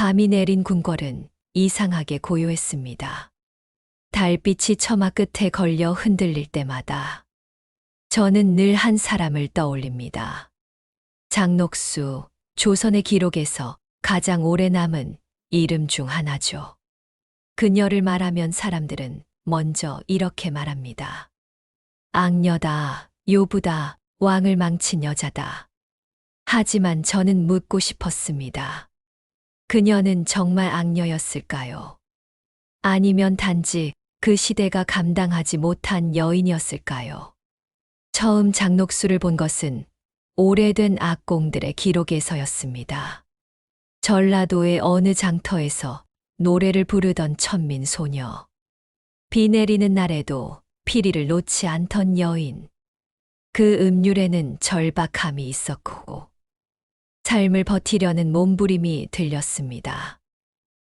밤이 내린 궁궐은 이상하게 고요했습니다. 달빛이 처마 끝에 걸려 흔들릴 때마다 저는 늘 한 사람을 떠올립니다. 장녹수, 조선의 기록에서 가장 오래 남은 이름 중 하나죠. 그녀를 말하면 사람들은 먼저 이렇게 말합니다. 악녀다, 요부다, 왕을 망친 여자다. 하지만 저는 묻고 싶었습니다. 그녀는 정말 악녀였을까요? 아니면 단지 그 시대가 감당하지 못한 여인이었을까요? 처음 장녹수를 본 것은 오래된 악공들의 기록에서였습니다. 전라도의 어느 장터에서 노래를 부르던 천민 소녀. 비 내리는 날에도 피리를 놓지 않던 여인. 그 음률에는 절박함이 있었고 삶을 버티려는 몸부림이 들렸습니다.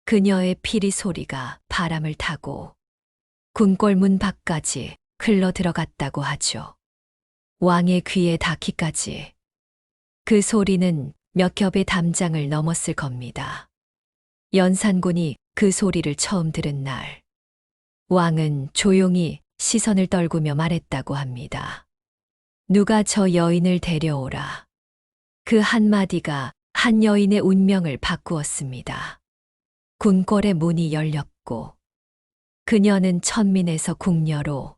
그녀의 피리 소리가 바람을 타고 궁궐 문 밖까지 흘러 들어갔다고 하죠. 왕의 귀에 닿기까지. 그 소리는 몇 겹의 담장을 넘었을 겁니다. 연산군이 그 소리를 처음 들은 날, 왕은 조용히 시선을 떨구며 말했다고 합니다. 누가 저 여인을 데려오라. 그 한마디가 한 여인의 운명을 바꾸었습니다. 궁궐의 문이 열렸고, 그녀는 천민에서 궁녀로,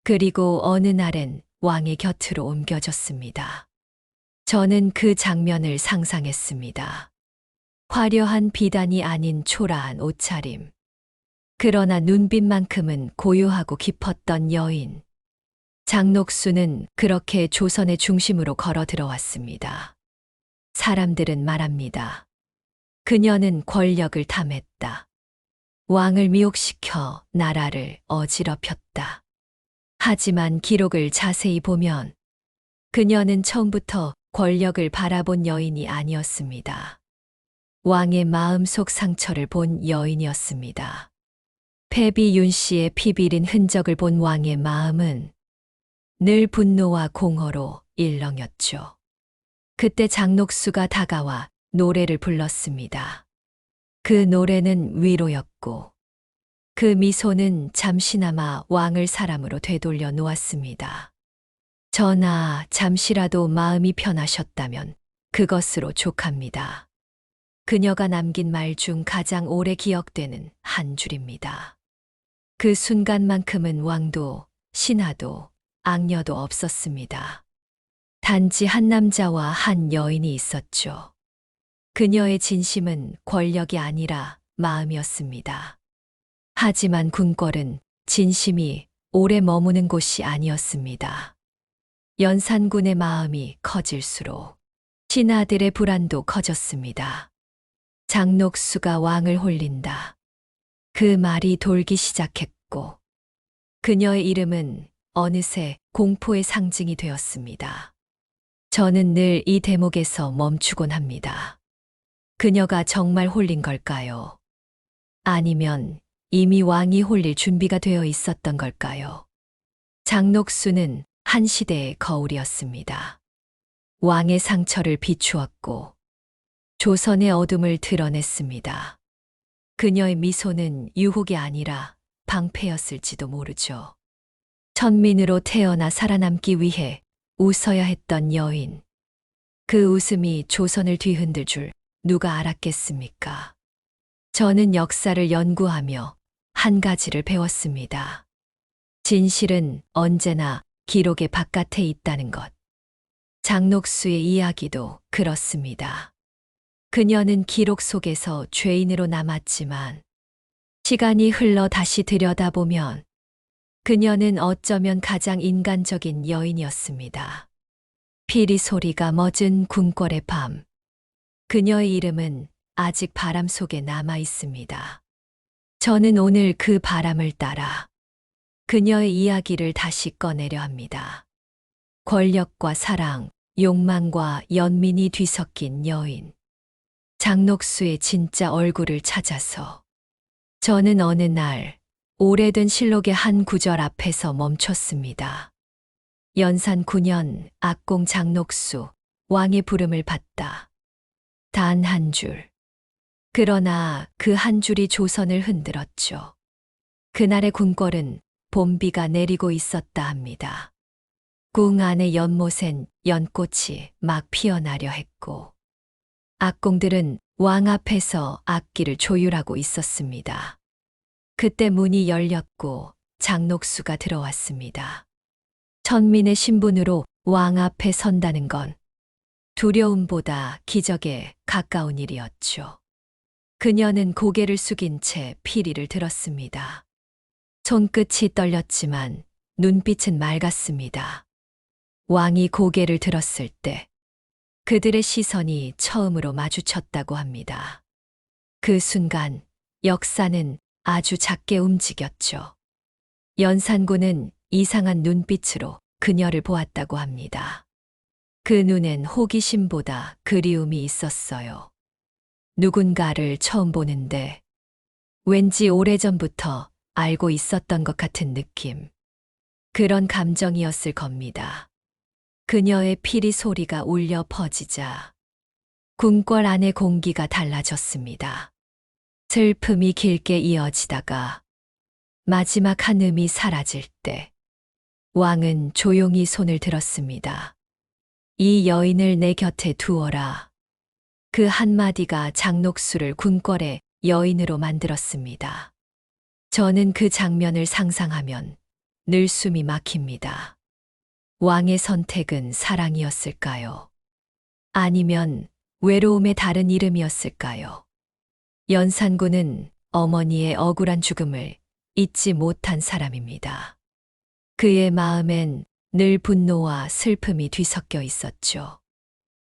그리고 어느 날엔 왕의 곁으로 옮겨졌습니다. 저는 그 장면을 상상했습니다. 화려한 비단이 아닌 초라한 옷차림. 그러나 눈빛만큼은 고요하고 깊었던 여인. 장녹수는 그렇게 조선의 중심으로 걸어 들어왔습니다. 사람들은 말합니다. 그녀는 권력을 탐했다. 왕을 미혹시켜 나라를 어지럽혔다. 하지만 기록을 자세히 보면 그녀는 처음부터 권력을 바라본 여인이 아니었습니다. 왕의 마음속 상처를 본 여인이었습니다. 패비 윤 씨의 피 비린 흔적을 본 왕의 마음은 늘 분노와 공허로 일렁였죠. 그때 장녹수가 다가와 노래를 불렀습니다. 그 노래는 위로였고 그 미소는 잠시나마 왕을 사람으로 되돌려 놓았습니다. 전하, 잠시라도 마음이 편하셨다면 그것으로 족합니다. 그녀가 남긴 말 중 가장 오래 기억되는 한 줄입니다. 그 순간만큼은 왕도, 신하도, 악녀도 없었습니다. 단지 한 남자와 한 여인이 있었죠. 그녀의 진심은 권력이 아니라 마음이었습니다. 하지만 궁궐은 진심이 오래 머무는 곳이 아니었습니다. 연산군의 마음이 커질수록 신하들의 불안도 커졌습니다. 장녹수가 왕을 홀린다. 그 말이 돌기 시작했고 그녀의 이름은 어느새 공포의 상징이 되었습니다. 저는 늘 이 대목에서 멈추곤 합니다. 그녀가 정말 홀린 걸까요? 아니면 이미 왕이 홀릴 준비가 되어 있었던 걸까요? 장녹수는 한 시대의 거울이었습니다. 왕의 상처를 비추었고 조선의 어둠을 드러냈습니다. 그녀의 미소는 유혹이 아니라 방패였을지도 모르죠. 천민으로 태어나 살아남기 위해 웃어야 했던 여인. 그 웃음이 조선을 뒤흔들 줄 누가 알았겠습니까? 저는 역사를 연구하며 한 가지를 배웠습니다. 진실은 언제나 기록의 바깥에 있다는 것. 장녹수의 이야기도 그렇습니다. 그녀는 기록 속에서 죄인으로 남았지만 시간이 흘러 다시 들여다보면 그녀는 어쩌면 가장 인간적인 여인이었습니다. 피리 소리가 멎은 궁궐의 밤. 그녀의 이름은 아직 바람 속에 남아 있습니다. 저는 오늘 그 바람을 따라 그녀의 이야기를 다시 꺼내려 합니다. 권력과 사랑, 욕망과 연민이 뒤섞인 여인. 장녹수의 진짜 얼굴을 찾아서 저는 어느 날 오래된 실록의 한 구절 앞에서 멈췄습니다. 연산 9년 악공 장녹수 왕의 부름을 받다. 단 한 줄. 그러나 그 한 줄이 조선을 흔들었죠. 그날의 궁궐은 봄비가 내리고 있었다 합니다. 궁 안의 연못엔 연꽃이 막 피어나려 했고, 악공들은 왕 앞에서 악기를 조율하고 있었습니다. 그때 문이 열렸고 장녹수가 들어왔습니다. 천민의 신분으로 왕 앞에 선다는 건 두려움보다 기적에 가까운 일이었죠. 그녀는 고개를 숙인 채 피리를 들었습니다. 손끝이 떨렸지만 눈빛은 맑았습니다. 왕이 고개를 들었을 때 그들의 시선이 처음으로 마주쳤다고 합니다. 그 순간 역사는 아주 작게 움직였죠. 연산군은 이상한 눈빛으로 그녀를 보았다고 합니다. 그 눈엔 호기심보다 그리움이 있었어요. 누군가를 처음 보는데 왠지 오래전부터 알고 있었던 것 같은 느낌. 그런 감정이었을 겁니다. 그녀의 피리 소리가 울려 퍼지자 궁궐 안의 공기가 달라졌습니다. 슬픔이 길게 이어지다가 마지막 한음이 사라질 때 왕은 조용히 손을 들었습니다. 이 여인을 내 곁에 두어라. 그 한마디가 장녹수를 궁궐의 여인으로 만들었습니다. 저는 그 장면을 상상하면 늘 숨이 막힙니다. 왕의 선택은 사랑이었을까요? 아니면 외로움의 다른 이름이었을까요? 연산군은 어머니의 억울한 죽음을 잊지 못한 사람입니다. 그의 마음엔 늘 분노와 슬픔이 뒤섞여 있었죠.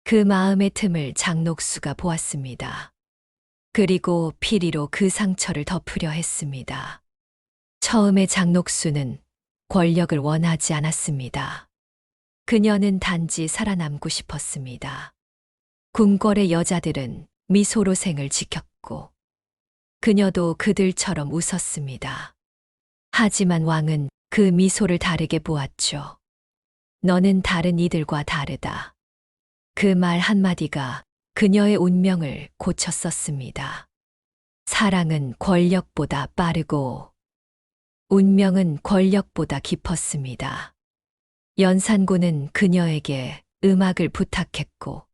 그 마음의 틈을 장녹수가 보았습니다. 그리고 피리로 그 상처를 덮으려 했습니다. 처음에 장녹수는 권력을 원하지 않았습니다. 그녀는 단지 살아남고 싶었습니다. 궁궐의 여자들은 미소로 생을 지켰고 그녀도 그들처럼 웃었습니다. 하지만 왕은 그 미소를 다르게 보았죠. 너는 다른 이들과 다르다. 그 말 한마디가 그녀의 운명을 고쳤었습니다. 사랑은 권력보다 빠르고 운명은 권력보다 깊었습니다. 연산군은 그녀에게 음악을 부탁했고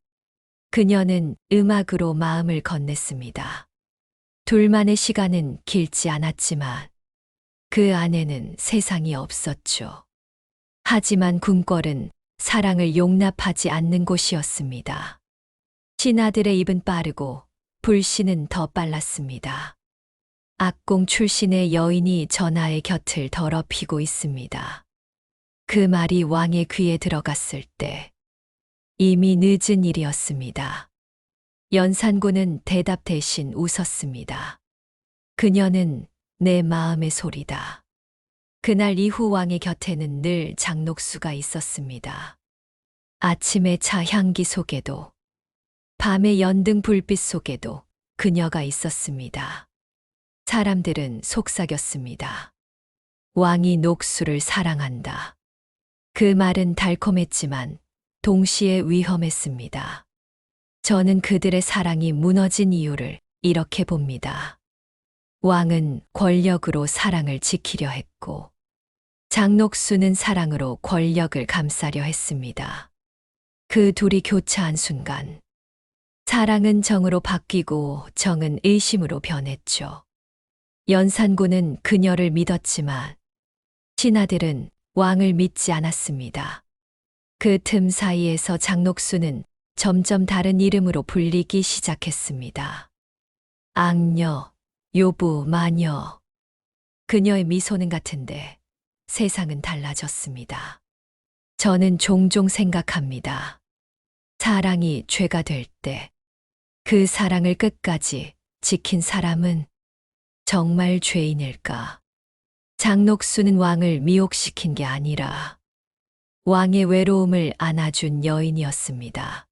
그녀는 음악으로 마음을 건넸습니다. 둘만의 시간은 길지 않았지만 그 안에는 세상이 없었죠. 하지만 궁궐은 사랑을 용납하지 않는 곳이었습니다. 신하들의 입은 빠르고 불신은 더 빨랐습니다. 악공 출신의 여인이 전하의 곁을 더럽히고 있습니다. 그 말이 왕의 귀에 들어갔을 때 이미 늦은 일이었습니다. 연산군은 대답 대신 웃었습니다. 그녀는 내 마음의 소리다. 그날 이후 왕의 곁에는 늘 장녹수가 있었습니다. 아침의 차 향기 속에도 밤의 연등 불빛 속에도 그녀가 있었습니다. 사람들은 속삭였습니다. 왕이 녹수를 사랑한다. 그 말은 달콤했지만 동시에 위험했습니다. 저는 그들의 사랑이 무너진 이유를 이렇게 봅니다. 왕은 권력으로 사랑을 지키려 했고 장녹수는 사랑으로 권력을 감싸려 했습니다. 그 둘이 교차한 순간 사랑은 정으로 바뀌고 정은 의심으로 변했죠. 연산군은 그녀를 믿었지만 신하들은 왕을 믿지 않았습니다. 그 틈 사이에서 장녹수는 점점 다른 이름으로 불리기 시작했습니다. 악녀, 요부, 마녀. 그녀의 미소는 같은데 세상은 달라졌습니다. 저는 종종 생각합니다. 사랑이 죄가 될 때 그 사랑을 끝까지 지킨 사람은 정말 죄인일까? 장녹수는 왕을 미혹시킨 게 아니라 왕의 외로움을 안아준 여인이었습니다.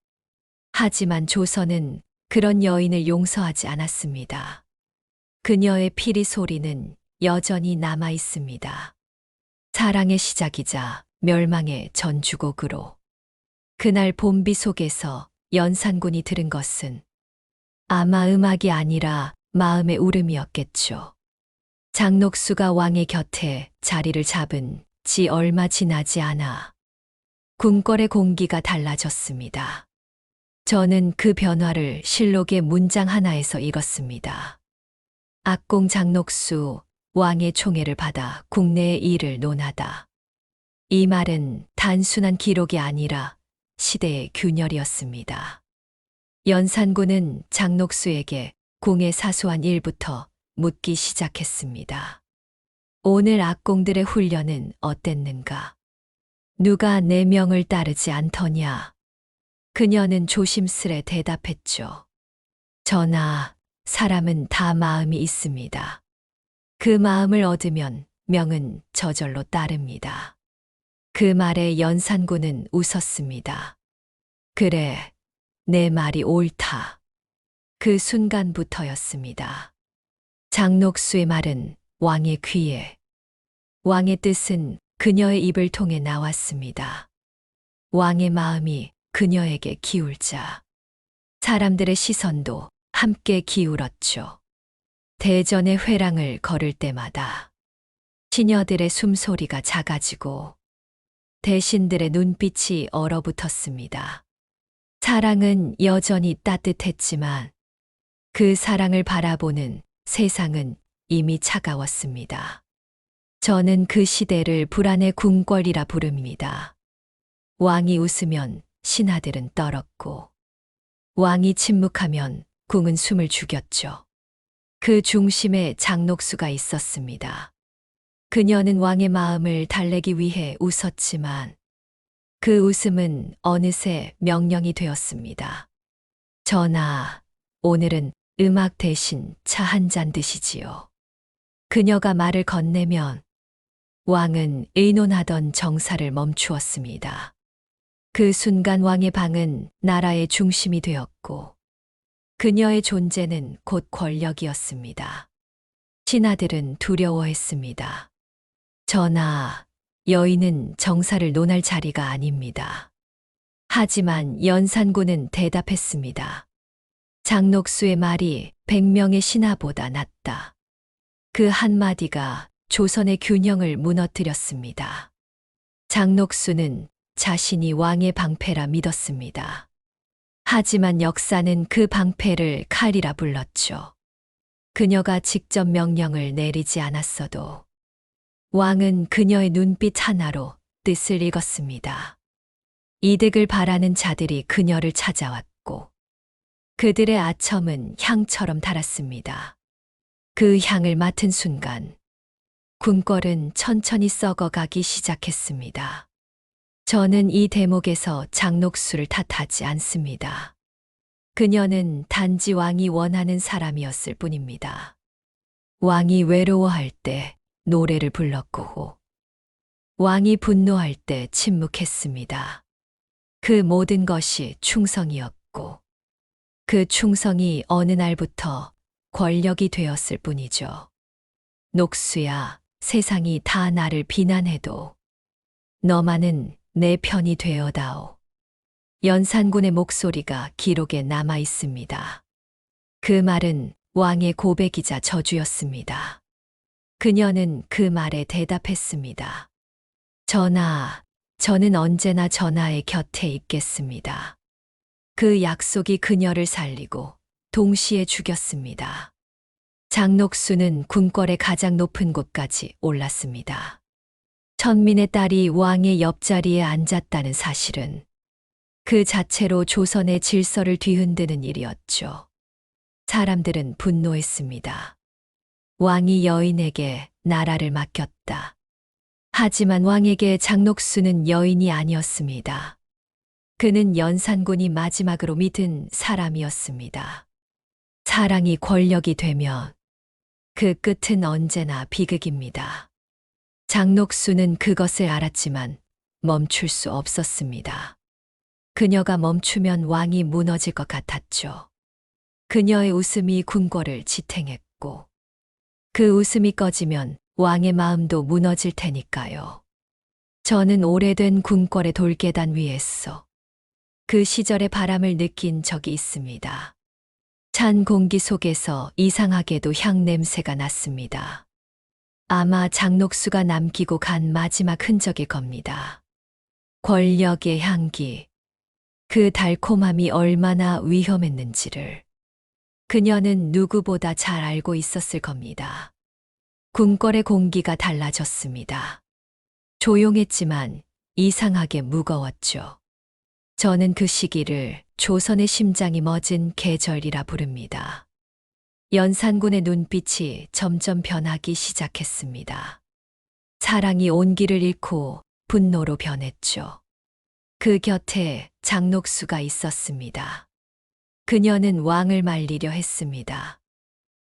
하지만 조선은 그런 여인을 용서하지 않았습니다. 그녀의 피리 소리는 여전히 남아 있습니다. 사랑의 시작이자 멸망의 전주곡으로. 그날 봄비 속에서 연산군이 들은 것은 아마 음악이 아니라 마음의 울음이었겠죠. 장녹수가 왕의 곁에 자리를 잡은 지 얼마 지나지 않아 궁궐의 공기가 달라졌습니다. 저는 그 변화를 실록의 문장 하나에서 읽었습니다. 악공 장녹수 왕의 총애를 받아 국내의 일을 논하다. 이 말은 단순한 기록이 아니라 시대의 균열이었습니다. 연산군은 장녹수에게 궁의 사소한 일부터 묻기 시작했습니다. 오늘 악공들의 훈련은 어땠는가? 누가 내 명을 따르지 않더냐? 그녀는 조심스레 대답했죠. 전하, 사람은 다 마음이 있습니다. 그 마음을 얻으면 명은 저절로 따릅니다. 그 말에 연산군은 웃었습니다. 그래, 내 말이 옳다. 그 순간부터였습니다. 장녹수의 말은 왕의 귀에, 왕의 뜻은 그녀의 입을 통해 나왔습니다. 왕의 마음이 그녀에게 기울자 사람들의 시선도 함께 기울었죠. 대전의 회랑을 걸을 때마다 시녀들의 숨소리가 작아지고 대신들의 눈빛이 얼어붙었습니다. 사랑은 여전히 따뜻했지만 그 사랑을 바라보는 세상은 이미 차가웠습니다. 저는 그 시대를 불안의 궁궐이라 부릅니다. 왕이 웃으면 신하들은 떨었고 왕이 침묵하면 궁은 숨을 죽였죠. 그 중심에 장녹수가 있었습니다. 그녀는 왕의 마음을 달래기 위해 웃었지만 그 웃음은 어느새 명령이 되었습니다. 전하, 오늘은 음악 대신 차 한 잔 드시지요. 그녀가 말을 건네면 왕은 의논하던 정사를 멈추었습니다. 그 순간 왕의 방은 나라의 중심이 되었고 그녀의 존재는 곧 권력이었습니다. 신하들은 두려워했습니다. 전하, 여인은 정사를 논할 자리가 아닙니다. 하지만 연산군은 대답했습니다. 장녹수의 말이 100명의 신하보다 낫다. 그 한마디가 조선의 균형을 무너뜨렸습니다. 장녹수는 자신이 왕의 방패라 믿었습니다. 하지만 역사는 그 방패를 칼이라 불렀죠. 그녀가 직접 명령을 내리지 않았어도 왕은 그녀의 눈빛 하나로 뜻을 읽었습니다. 이득을 바라는 자들이 그녀를 찾아왔고 그들의 아첨은 향처럼 달았습니다. 그 향을 맡은 순간 궁궐은 천천히 썩어가기 시작했습니다. 저는 이 대목에서 장녹수를 탓하지 않습니다. 그녀는 단지 왕이 원하는 사람이었을 뿐입니다. 왕이 외로워할 때 노래를 불렀고 왕이 분노할 때 침묵했습니다. 그 모든 것이 충성이었고 그 충성이 어느 날부터 권력이 되었을 뿐이죠. 녹수야, 세상이 다 나를 비난해도 너만은 내 편이 되어다오. 연산군의 목소리가 기록에 남아 있습니다. 그 말은 왕의 고백이자 저주였습니다. 그녀는 그 말에 대답했습니다. 전하, 저는 언제나 전하의 곁에 있겠습니다. 그 약속이 그녀를 살리고 동시에 죽였습니다. 장녹수는 궁궐의 가장 높은 곳까지 올랐습니다. 천민의 딸이 왕의 옆자리에 앉았다는 사실은 그 자체로 조선의 질서를 뒤흔드는 일이었죠. 사람들은 분노했습니다. 왕이 여인에게 나라를 맡겼다. 하지만 왕에게 장녹수는 여인이 아니었습니다. 그는 연산군이 마지막으로 믿은 사람이었습니다. 사랑이 권력이 되면 그 끝은 언제나 비극입니다. 장녹수는 그것을 알았지만 멈출 수 없었습니다. 그녀가 멈추면 왕이 무너질 것 같았죠. 그녀의 웃음이 궁궐을 지탱했고 그 웃음이 꺼지면 왕의 마음도 무너질 테니까요. 저는 오래된 궁궐의 돌계단 위에서 그 시절의 바람을 느낀 적이 있습니다. 찬 공기 속에서 이상하게도 향 냄새가 났습니다. 아마 장녹수가 남기고 간 마지막 흔적일 겁니다. 권력의 향기. 그 달콤함이 얼마나 위험했는지를 그녀는 누구보다 잘 알고 있었을 겁니다. 궁궐의 공기가 달라졌습니다. 조용했지만 이상하게 무거웠죠. 저는 그 시기를 조선의 심장이 멎은 계절이라 부릅니다. 연산군의 눈빛이 점점 변하기 시작했습니다. 사랑이 온기를 잃고 분노로 변했죠. 그 곁에 장녹수가 있었습니다. 그녀는 왕을 말리려 했습니다.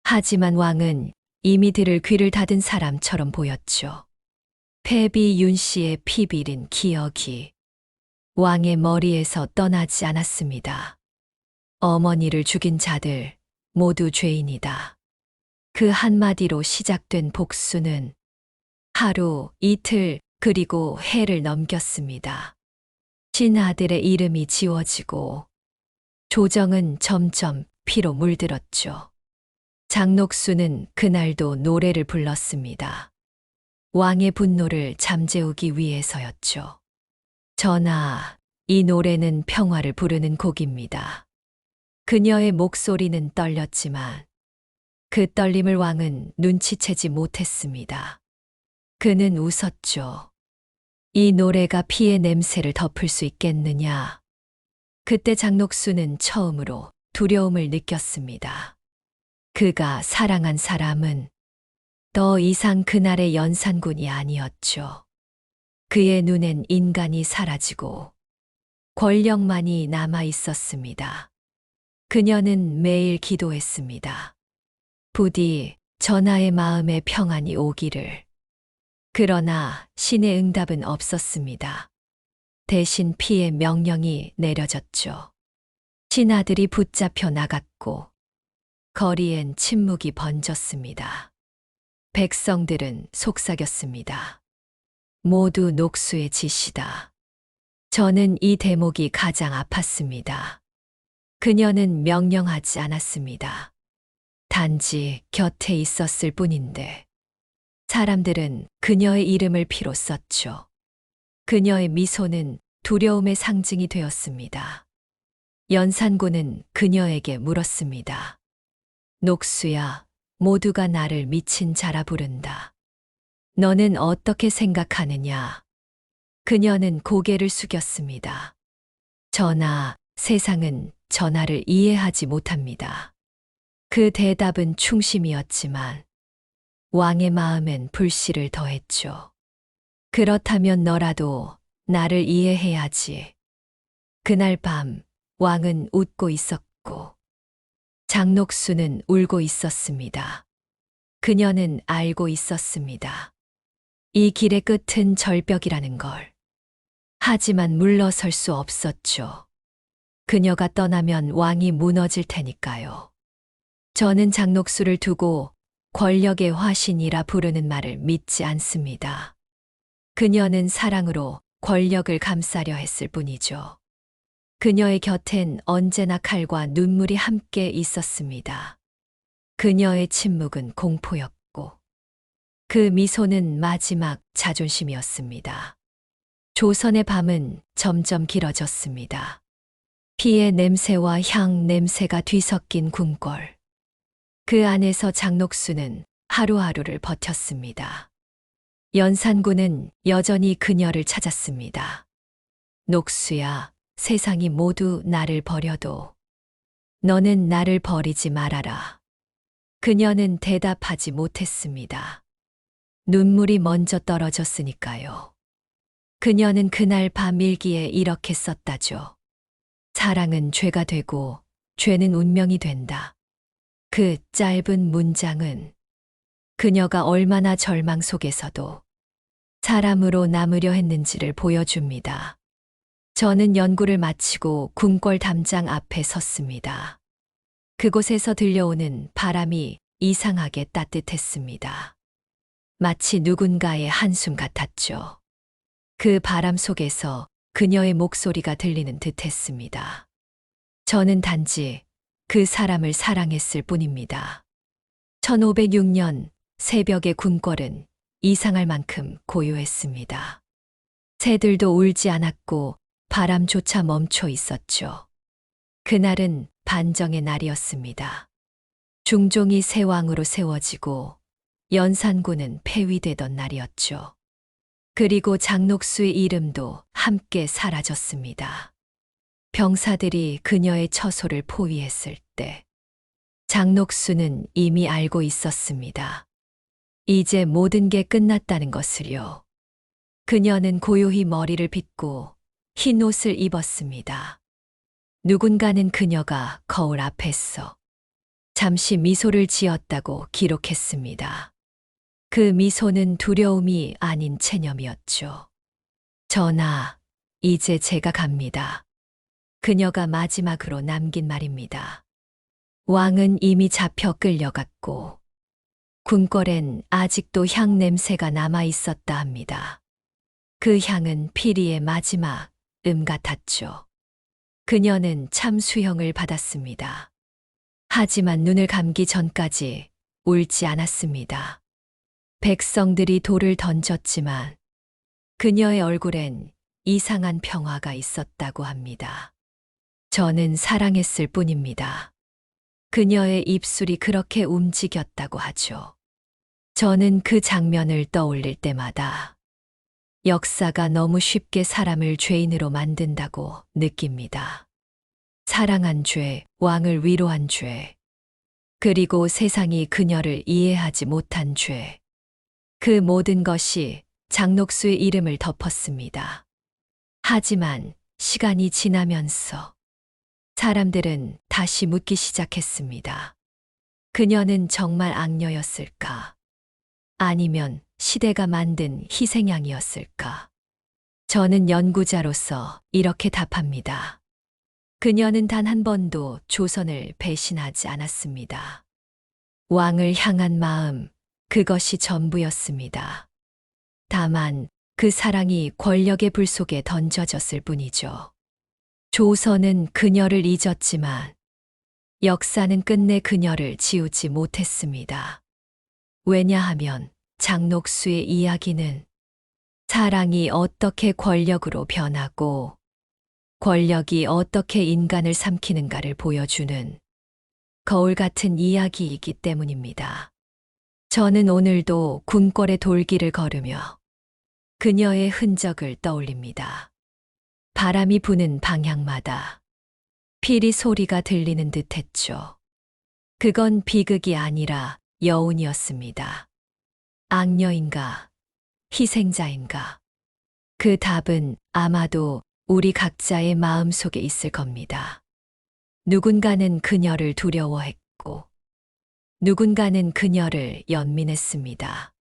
하지만 왕은 이미 들을 귀를 닫은 사람처럼 보였죠. 패비 윤 씨의 피 비린 기억이 왕의 머리에서 떠나지 않았습니다. 어머니를 죽인 자들 모두 죄인이다. 그 한마디로 시작된 복수는 하루, 이틀, 그리고 해를 넘겼습니다. 친아들의 이름이 지워지고 조정은 점점 피로 물들었죠. 장녹수는 그날도 노래를 불렀습니다. 왕의 분노를 잠재우기 위해서였죠. 전하, 이 노래는 평화를 부르는 곡입니다. 그녀의 목소리는 떨렸지만 그 떨림을 왕은 눈치채지 못했습니다. 그는 웃었죠. 이 노래가 피의 냄새를 덮을 수 있겠느냐. 그때 장녹수는 처음으로 두려움을 느꼈습니다. 그가 사랑한 사람은 더 이상 그날의 연산군이 아니었죠. 그의 눈엔 인간이 사라지고 권력만이 남아 있었습니다. 그녀는 매일 기도했습니다. 부디 전하의 마음에 평안이 오기를. 그러나 신의 응답은 없었습니다. 대신 피의 명령이 내려졌죠. 신하들이 붙잡혀 나갔고 거리엔 침묵이 번졌습니다. 백성들은 속삭였습니다. 모두 녹수의 짓이다. 저는 이 대목이 가장 아팠습니다. 그녀는 명령하지 않았습니다. 단지 곁에 있었을 뿐인데 사람들은 그녀의 이름을 피로 썼죠. 그녀의 미소는 두려움의 상징이 되었습니다. 연산군은 그녀에게 물었습니다. 녹수야, 모두가 나를 미친 자라 부른다. 너는 어떻게 생각하느냐? 그녀는 고개를 숙였습니다. 전하, 세상은 전하를 이해하지 못합니다. 그 대답은 충심이었지만 왕의 마음엔 불씨를 더했죠. 그렇다면 너라도 나를 이해해야지. 그날 밤 왕은 웃고 있었고 장녹수는 울고 있었습니다. 그녀는 알고 있었습니다. 이 길의 끝은 절벽이라는 걸. 하지만 물러설 수 없었죠. 그녀가 떠나면 왕이 무너질 테니까요. 저는 장녹수를 두고 권력의 화신이라 부르는 말을 믿지 않습니다. 그녀는 사랑으로 권력을 감싸려 했을 뿐이죠. 그녀의 곁엔 언제나 칼과 눈물이 함께 있었습니다. 그녀의 침묵은 공포였고 그 미소는 마지막 자존심이었습니다. 조선의 밤은 점점 길어졌습니다. 피의 냄새와 향 냄새가 뒤섞인 궁궐. 그 안에서 장녹수는 하루하루를 버텼습니다. 연산군은 여전히 그녀를 찾았습니다. 녹수야, 세상이 모두 나를 버려도 너는 나를 버리지 말아라. 그녀는 대답하지 못했습니다. 눈물이 먼저 떨어졌으니까요. 그녀는 그날 밤 일기에 이렇게 썼다죠. 사랑은 죄가 되고 죄는 운명이 된다. 그 짧은 문장은 그녀가 얼마나 절망 속에서도 사람으로 남으려 했는지를 보여줍니다. 저는 연구를 마치고 궁궐 담장 앞에 섰습니다. 그곳에서 들려오는 바람이 이상하게 따뜻했습니다. 마치 누군가의 한숨 같았죠. 그 바람 속에서 그녀의 목소리가 들리는 듯 했습니다. 저는 단지 그 사람을 사랑했을 뿐입니다. 1506년 새벽의 궁궐은 이상할 만큼 고요했습니다. 새들도 울지 않았고 바람조차 멈춰 있었죠. 그날은 반정의 날이었습니다. 중종이 새 왕으로 세워지고 연산군은 폐위되던 날이었죠. 그리고 장녹수의 이름도 함께 사라졌습니다. 병사들이 그녀의 처소를 포위했을 때 장녹수는 이미 알고 있었습니다. 이제 모든 게 끝났다는 것을요. 그녀는 고요히 머리를 빗고 흰 옷을 입었습니다. 누군가는 그녀가 거울 앞에서 잠시 미소를 지었다고 기록했습니다. 그 미소는 두려움이 아닌 체념이었죠. 전하, 이제 제가 갑니다. 그녀가 마지막으로 남긴 말입니다. 왕은 이미 잡혀 끌려갔고 궁궐엔 아직도 향 냄새가 남아 있었다 합니다. 그 향은 피리의 마지막 같았죠. 그녀는 참 수형을 받았습니다. 하지만 눈을 감기 전까지 울지 않았습니다. 백성들이 돌을 던졌지만 그녀의 얼굴엔 이상한 평화가 있었다고 합니다. 저는 사랑했을 뿐입니다. 그녀의 입술이 그렇게 움직였다고 하죠. 저는 그 장면을 떠올릴 때마다 역사가 너무 쉽게 사람을 죄인으로 만든다고 느낍니다. 사랑한 죄, 왕을 위로한 죄, 그리고 세상이 그녀를 이해하지 못한 죄. 그 모든 것이 장녹수의 이름을 덮었습니다. 하지만 시간이 지나면서 사람들은 다시 묻기 시작했습니다. 그녀는 정말 악녀였을까? 아니면 시대가 만든 희생양이었을까? 저는 연구자로서 이렇게 답합니다. 그녀는 단 한 번도 조선을 배신하지 않았습니다. 왕을 향한 마음, 그것이 전부였습니다. 다만 그 사랑이 권력의 불 속에 던져졌을 뿐이죠. 조선은 그녀를 잊었지만 역사는 끝내 그녀를 지우지 못했습니다. 왜냐하면 장녹수의 이야기는 사랑이 어떻게 권력으로 변하고 권력이 어떻게 인간을 삼키는가를 보여주는 거울 같은 이야기이기 때문입니다. 저는 오늘도 궁궐의 돌길을 걸으며 그녀의 흔적을 떠올립니다. 바람이 부는 방향마다 피리 소리가 들리는 듯 했죠. 그건 비극이 아니라 여운이었습니다. 악녀인가? 희생자인가? 그 답은 아마도 우리 각자의 마음 속에 있을 겁니다. 누군가는 그녀를 두려워했고, 누군가는 그녀를 연민했습니다.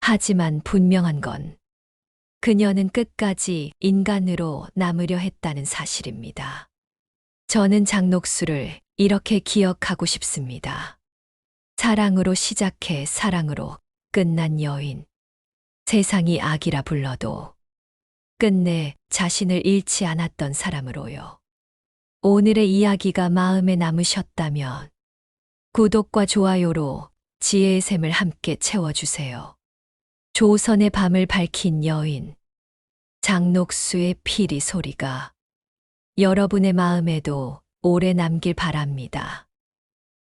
하지만 분명한 건 그녀는 끝까지 인간으로 남으려 했다는 사실입니다. 저는 장녹수를 이렇게 기억하고 싶습니다. 사랑으로 시작해 사랑으로 끝난 여인. 세상이 악이라 불러도 끝내 자신을 잃지 않았던 사람으로요. 오늘의 이야기가 마음에 남으셨다면 구독과 좋아요로 지혜의 샘을 함께 채워주세요. 조선의 밤을 밝힌 여인, 장녹수의 피리 소리가 여러분의 마음에도 오래 남길 바랍니다.